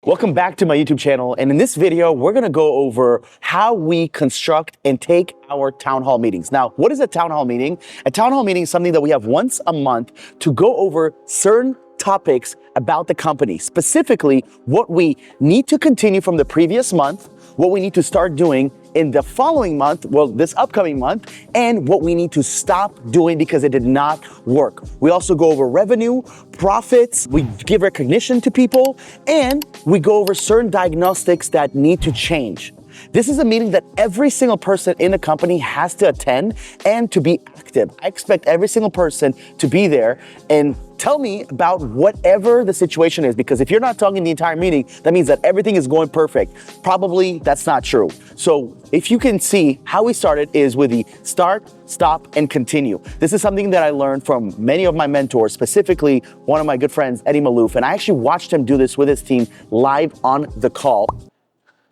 Welcome back to my YouTube channel, and in this video, we're gonna go over how we construct and take our town hall meetings. Now, what is a town hall meeting? A town hall meeting is something that we have once a month to go over certain topics about the company, specifically what we need to continue from the previous month, what we need to start doing in the following month, well, this upcoming month, and what we need to stop doing because it did not work. We also go over revenue, profits, we give recognition to people, and we go over certain diagnostics that need to change. This is a meeting that every single person in the company has to attend and to be active. I expect every single person to be there and tell me about whatever the situation is, because if you're not talking the entire meeting, that means that everything is going perfect. Probably that's not true. So if you can see how we started is with the start, stop, and continue. This is something that I learned from many of my mentors, specifically one of my good friends, Eddie Malouf, and I actually watched him do this with his team live on the call.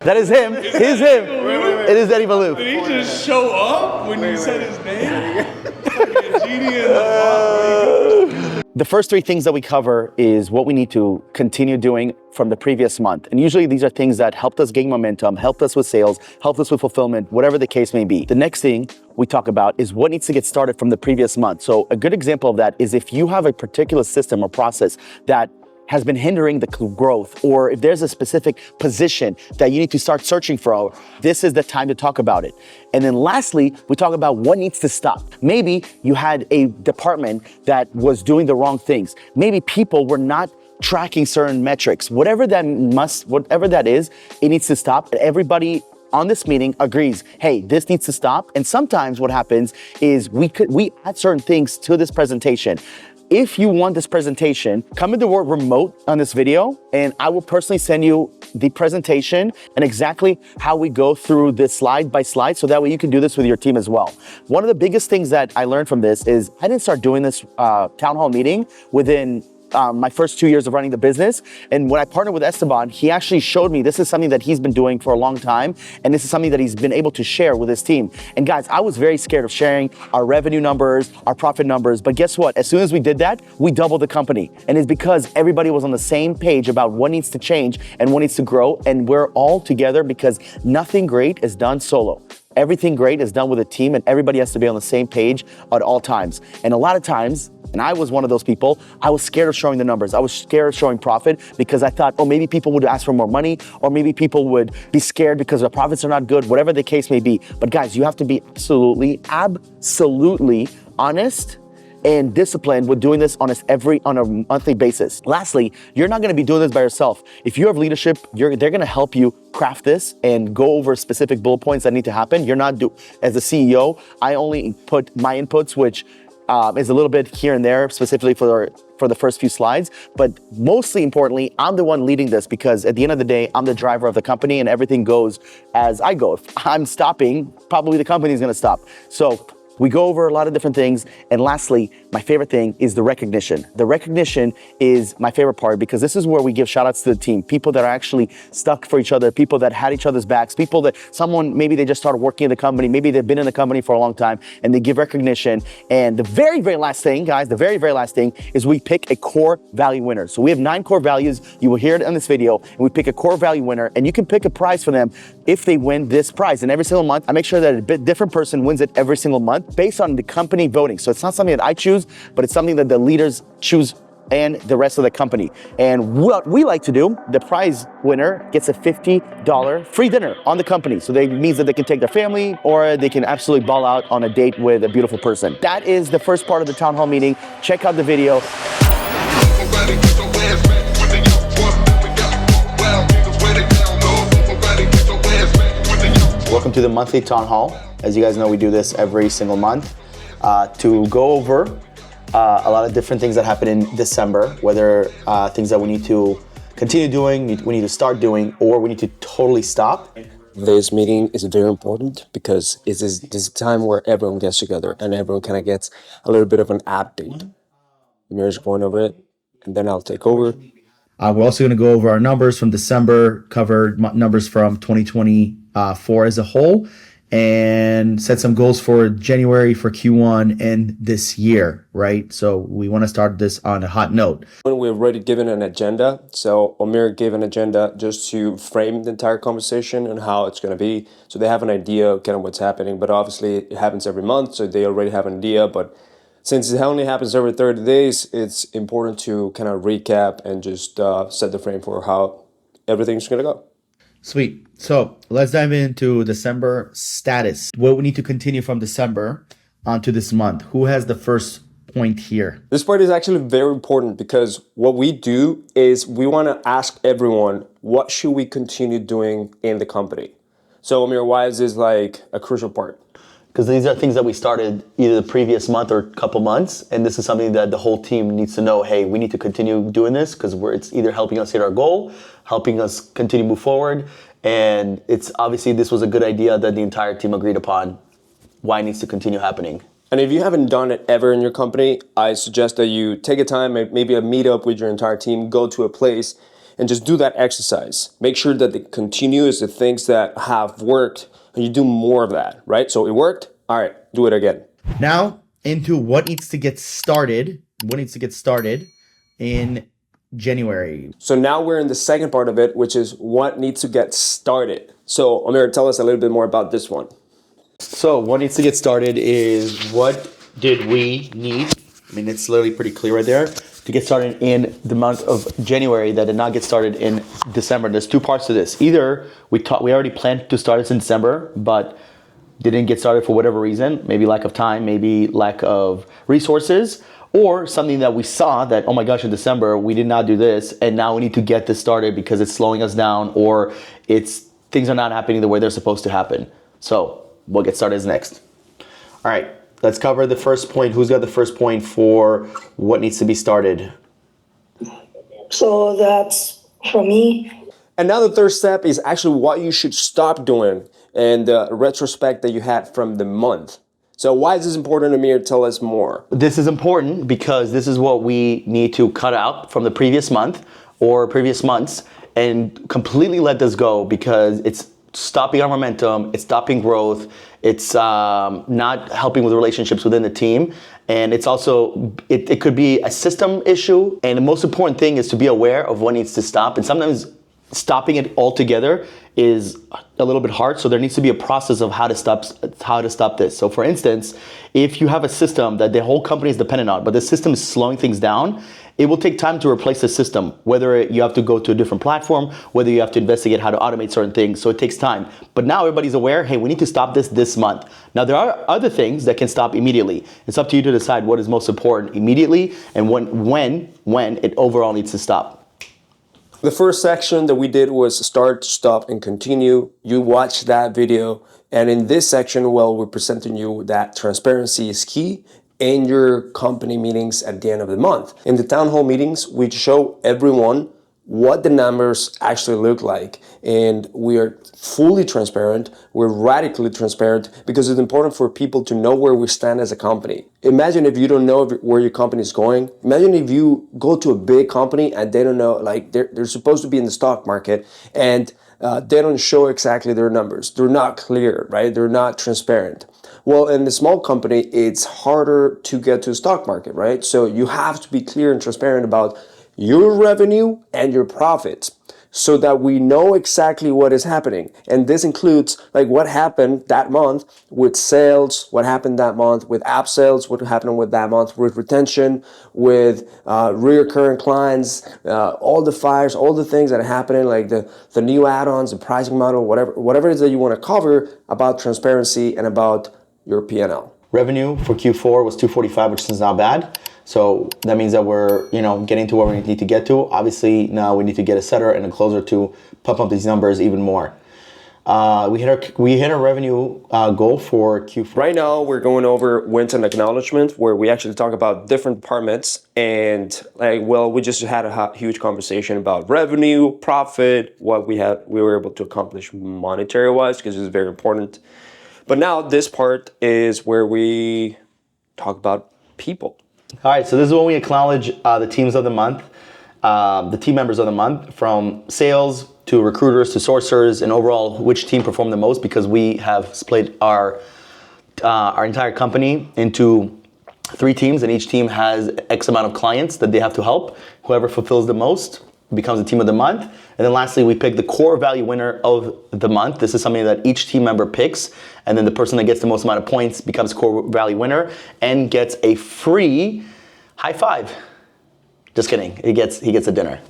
That is him. He's him. Wait. It is Eddie Malouf. Did he just show up when you said his name? Like a genie in the The first three things that we cover is what we need to continue doing from the previous month. And usually these are things that helped us gain momentum, helped us with sales, helped us with fulfillment, whatever the case may be. The next thing we talk about is what needs to get started from the previous month. So a good example of that is if you have a particular system or process that has been hindering the growth, or if there's a specific position that you need to start searching for, this is the time to talk about it. And then lastly, we talk about what needs to stop. Maybe you had a department that was doing the wrong things. Maybe people were not tracking certain metrics. Whatever that is, it needs to stop. Everybody on this meeting agrees, hey, this needs to stop. And sometimes what happens is we add certain things to this presentation. If you want this presentation, comment the word remote on this video, and I will personally send you the presentation and exactly how we go through this slide by slide, so that way you can do this with your team as well. One of the biggest things that I learned from this is I didn't start doing this town hall meeting within my first 2 years of running the business. And when I partnered with Esteban, he actually showed me this is something that he's been doing for a long time. And this is something that he's been able to share with his team. And guys, I was very scared of sharing our revenue numbers, our profit numbers. But guess what? As soon as we did that, we doubled the company. And it's because everybody was on the same page about what needs to change and what needs to grow. And we're all together because nothing great is done solo. Everything great is done with a team, and everybody has to be on the same page at all times. And a lot of times, and I was one of those people, I was scared of showing the numbers. I was scared of showing profit because I thought, oh, maybe people would ask for more money, or maybe people would be scared because the profits are not good, whatever the case may be. But guys, you have to be absolutely honest and disciplined with doing this on a monthly basis. Lastly, you're not gonna be doing this by yourself. If you have leadership, they're gonna help you craft this and go over specific bullet points that need to happen. As the CEO, I only put my inputs, which is a little bit here and there, specifically for the first few slides. But mostly importantly, I'm the one leading this because at the end of the day, I'm the driver of the company and everything goes as I go. If I'm stopping, probably the company's gonna stop. So we go over a lot of different things. And lastly, my favorite thing is the recognition. The recognition is my favorite part because this is where we give shout outs to the team. People that are actually stuck for each other, people that had each other's backs, people that maybe they just started working in the company, maybe they've been in the company for a long time, and they give recognition. And the very, very last thing, guys, the very, very last thing is we pick a core value winner. So we have 9 core values. You will hear it in this video, and we pick a core value winner, and you can pick a prize for them if they win this prize. And every single month, I make sure that a different person wins it every single month based on the company voting. So it's not something that I choose, but it's something that the leaders choose and the rest of the company. And what we like to do, the prize winner gets a $50 free dinner on the company. So that means that they can take their family or they can absolutely ball out on a date with a beautiful person. That is the first part of the town hall meeting. Check out the video. Welcome to the monthly town hall. As you guys know, we do this every single month to go over a lot of different things that happen in December, whether things that we need to continue doing, we need to start doing, or we need to totally stop. This meeting is very important because this is a time where everyone gets together and everyone kind of gets a little bit of an update. Amir's going over it, and then I'll take over. We're also going to go over our numbers from December, cover numbers from 2024 as a whole, and set some goals for January, for Q1 and this year, right? So we want to start this on a hot note. When we've already given an agenda, so Omir gave an agenda just to frame the entire conversation and how it's going to be, so they have an idea of kind of what's happening. But obviously it happens every month, so they already have an idea. But since it only happens every 30 days, it's important to kind of recap and just set the frame for how everything's going to go. Sweet. So let's dive into December status. What we need to continue from December onto this month. Who has the first point here? This part is actually very important because what we do is we want to ask everyone, what should we continue doing in the company? So Amir, why is this like a crucial part? Because these are things that we started either the previous month or couple months, and this is something that the whole team needs to know. Hey, we need to continue doing this because it's either helping us hit our goal, helping us continue to move forward, and it's obviously this was a good idea that the entire team agreed upon. Why it needs to continue happening. And if you haven't done it ever in your company, I suggest that you take a time, maybe a meetup with your entire team, go to a place and just do that exercise. Make sure that the continuous, the things that have worked, and you do more of that, right? So it worked, all right, do it again. Now into what needs to get started. What needs to get started in January. So now we're in the second part of it, which is what needs to get started. So Amir, tell us a little bit more about this one. So what needs to get started is what did we need? I mean, it's literally pretty clear right there. To get started in the month of January that did not get started in December. There's two parts to this. Either we already planned to start this in December, but didn't get started for whatever reason, maybe lack of time, maybe lack of resources, or something that we saw that, oh my gosh, in December, we did not do this, and now we need to get this started because it's slowing us down, or things are not happening the way they're supposed to happen. So what gets started is next. All right, let's cover the first point. Who's got the first point for what needs to be started? So that's for me. And now the third step is actually what you should stop doing and the retrospect that you had from the month. So why is this important, Amir? Tell us more. This is important because this is what we need to cut out from the previous month or previous months and completely let this go because it's stopping our momentum, it's stopping growth, it's not helping with relationships within the team, and it's also, it could be a system issue, and the most important thing is to be aware of what needs to stop, and sometimes stopping it altogether is a little bit hard, so there needs to be a process of how to stop this. So for instance, if you have a system that the whole company is dependent on, but the system is slowing things down, it will take time to replace the system, whether you have to go to a different platform, whether you have to investigate how to automate certain things, so it takes time. But now everybody's aware, hey, we need to stop this month. Now there are other things that can stop immediately. It's up to you to decide what is most important immediately and when it overall needs to stop. The first section that we did was start, stop, and continue. You watched that video. And in this section, well, we're presenting you that transparency is key in your company meetings at the end of the month. In the town hall meetings, we show everyone what the numbers actually look like. And we are fully transparent. We're radically transparent because it's important for people to know where we stand as a company. Imagine if you don't know where your company is going. Imagine if you go to a big company and they don't know, like they're supposed to be in the stock market and they don't show exactly their numbers. They're not clear, right? They're not transparent. Well, in the small company, it's harder to get to the stock market, right? So you have to be clear and transparent about your revenue and your profits so that we know exactly what is happening. And this includes like what happened that month with sales, what happened that month with app sales, what happened with that month with retention, with recurring clients, all the fires, all the things that are happening, like the new add-ons, the pricing model, whatever it is that you want to cover about transparency and about your P&L. Revenue for Q4 was 245, which is not bad. So that means that we're, getting to where we need to get to. Obviously, now we need to get a setter and a closer to pump up these numbers even more. We hit our revenue goal for Q4. Right now, we're going over wins and acknowledgement, where we actually talk about different departments. And we just had a huge conversation about revenue, profit, what we were able to accomplish monetary-wise, because it's very important. But now this part is where we talk about people. All right, so this is when we acknowledge the teams of the month, the team members of the month, from sales to recruiters, to sourcers, and overall which team performed the most, because we have split our entire company into 3 teams, and each team has X amount of clients that they have to help. Whoever fulfills the most becomes the team of the month. And then lastly, we pick the core value winner of the month. This is something that each team member picks, and then the person that gets the most amount of points becomes core value winner and gets a free high five. Just kidding. He gets a dinner.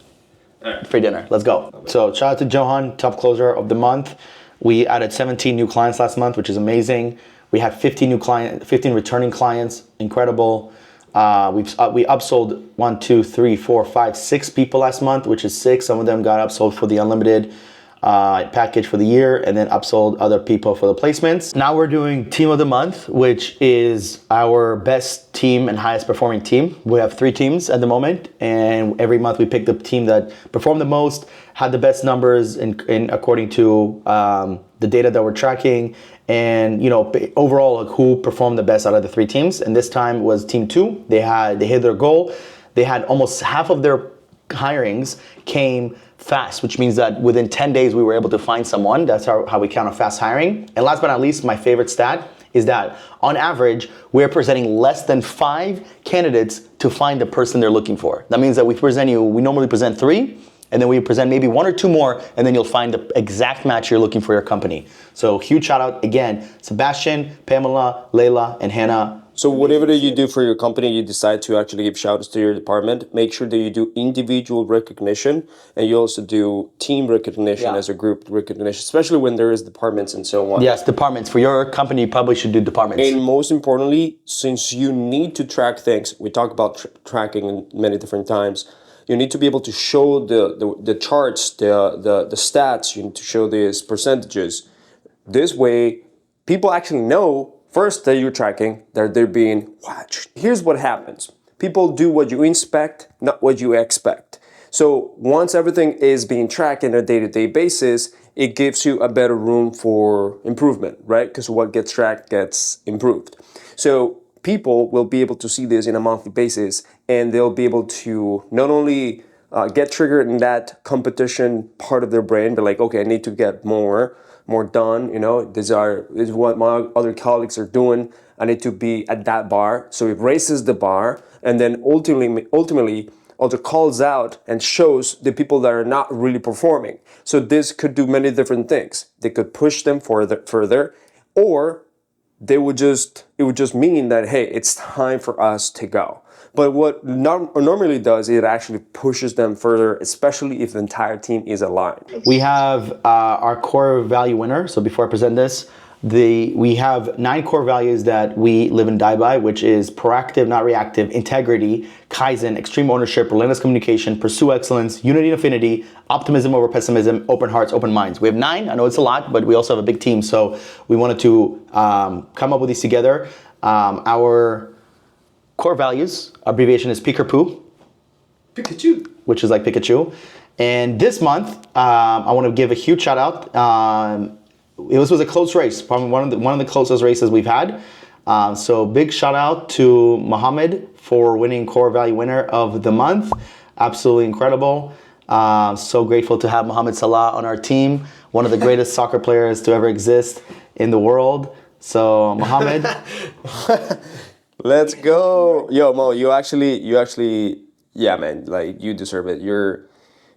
Free dinner. Let's go. So shout out to Johan, top closer of the month. We added 17 new clients last month, which is amazing. We had 15 returning clients. Incredible. We upsold 6 people last month, which is 6. Some of them got upsold for the unlimited package for the year, and then upsold other people for the placements. Now we're doing team of the month, which is our best team and highest performing team. We have 3 teams at the moment, and every month we pick the team that performed the most, had the best numbers in according to the data that we're tracking, and overall who performed the best out of the 3 teams. And this time was team 2. They hit their goal. They had almost half of their hirings came fast, which means that within 10 days we were able to find someone. That's how we count on fast hiring. And last but not least, my favorite stat is that on average, we're presenting less than 5 candidates to find the person they're looking for. That means that we normally present 3, and then we present maybe 1 or 2 more, and then you'll find the exact match you're looking for your company. So huge shout out again, Sebastian, Pamela, Layla, and Hannah. So whatever that you do for your company, you decide to actually give shout outs to your department, make sure that you do individual recognition, and you also do team recognition as a group recognition, especially when there is departments and so on. Yes, departments. For your company, you probably should do departments. And most importantly, since you need to track things, we talk about tracking many different times, you need to be able to show the charts, the stats, you need to show these percentages. This way, people actually know first that you're tracking, that they're being watched. Here's what happens. People do what you inspect, not what you expect. So once everything is being tracked on a day-to-day basis, it gives you a better room for improvement, right? Because what gets tracked gets improved. So people will be able to see this in a monthly basis, and they'll be able to not only get triggered in that competition part of their brain, but like, okay, I need to get more done, this is what my other colleagues are doing. I need to be at that bar. So it raises the bar, and then ultimately also calls out and shows the people that are not really performing. So this could do many different things. They could push them further, or it would just mean that, hey, it's time for us to go. But what normally does, it actually pushes them further, especially if the entire team is aligned. We have our core value winner. So before I present this, we have 9 core values that we live and die by, which is proactive, not reactive, integrity, Kaizen, extreme ownership, relentless communication, pursue excellence, unity and affinity, optimism over pessimism, open hearts, open minds. We have 9. I know it's a lot, but we also have a big team. So we wanted to come up with these together. Our core values, abbreviation is Pikachu, which is like Pikachu. And this month, I want to give a huge shout out. This was a close race, probably one of the closest races we've had. So big shout out to Mohammed for winning core value winner of the month. Absolutely incredible. So grateful to have Mohamed Salah on our team, one of the greatest soccer players to ever exist in the world. So Mohammed. Let's go. Yo, Mo, you actually, yeah, man, like you deserve it. You're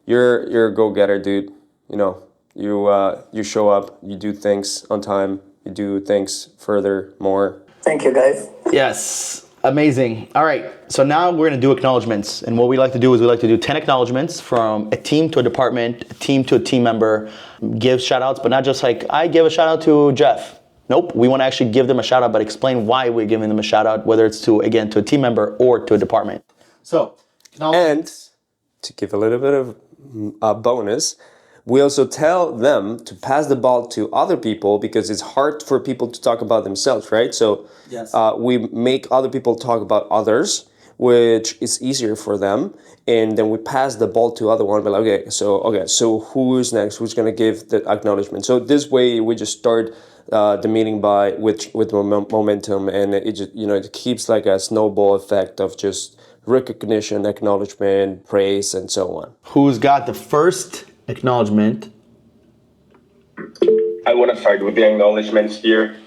a go-getter, dude. You show up, you do things on time, you do things further, more. Thank you, guys. Yes, amazing. All right, so now we're gonna do acknowledgements. And what we like to do is we like to do 10 acknowledgements from a team to a department, a team to a team member, give shout outs, but not just like, I give a shout out to Jeff. Nope, we want to actually give them a shout out, but explain why we're giving them a shout out, whether it's to a team member or to a department. So, and to give a little bit of a bonus, we also tell them to pass the ball to other people, because it's hard for people to talk about themselves, right? So yes. We make other people talk about others, which is easier for them. And then we pass the ball to other one, but like, so who's next? Who's going to give the acknowledgement? So this way we just start the meeting with momentum, and it just, it keeps like a snowball effect of just recognition, acknowledgement, praise, and so on. Who's got the first Acknowledgement. I want to start with the acknowledgements here.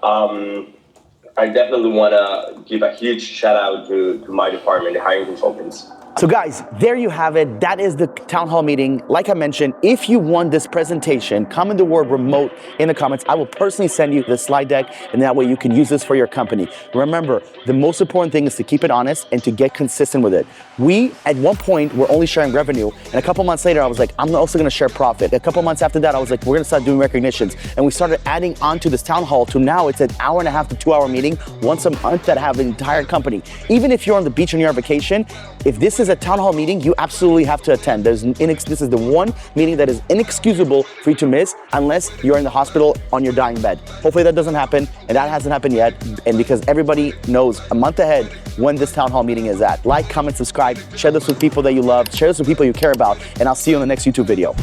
I definitely want to give a huge shout out to my department, the hiring consultants. So guys, there you have it. That is the town hall meeting. Like I mentioned, if you want this presentation, comment the word remote in the comments. I will personally send you the slide deck, and that way you can use this for your company. Remember, the most important thing is to keep it honest and to get consistent with it. We, at one point, were only sharing revenue, and a couple months later, I was like, I'm also gonna share profit. A couple months after that, I was like, we're gonna start doing recognitions. And we started adding on to this town hall to now it's an hour and a half to 2 hour meeting once a month that have an entire company. Even if you're on the beach and you're on vacation, if this is a town hall meeting, you absolutely have to attend. This is the one meeting that is inexcusable for you to miss unless you're in the hospital on your dying bed. Hopefully that doesn't happen, and that hasn't happened yet. And because everybody knows a month ahead when this town hall meeting is at. Like, comment, subscribe, share this with people that you love, share this with people you care about, and I'll see you in the next YouTube video.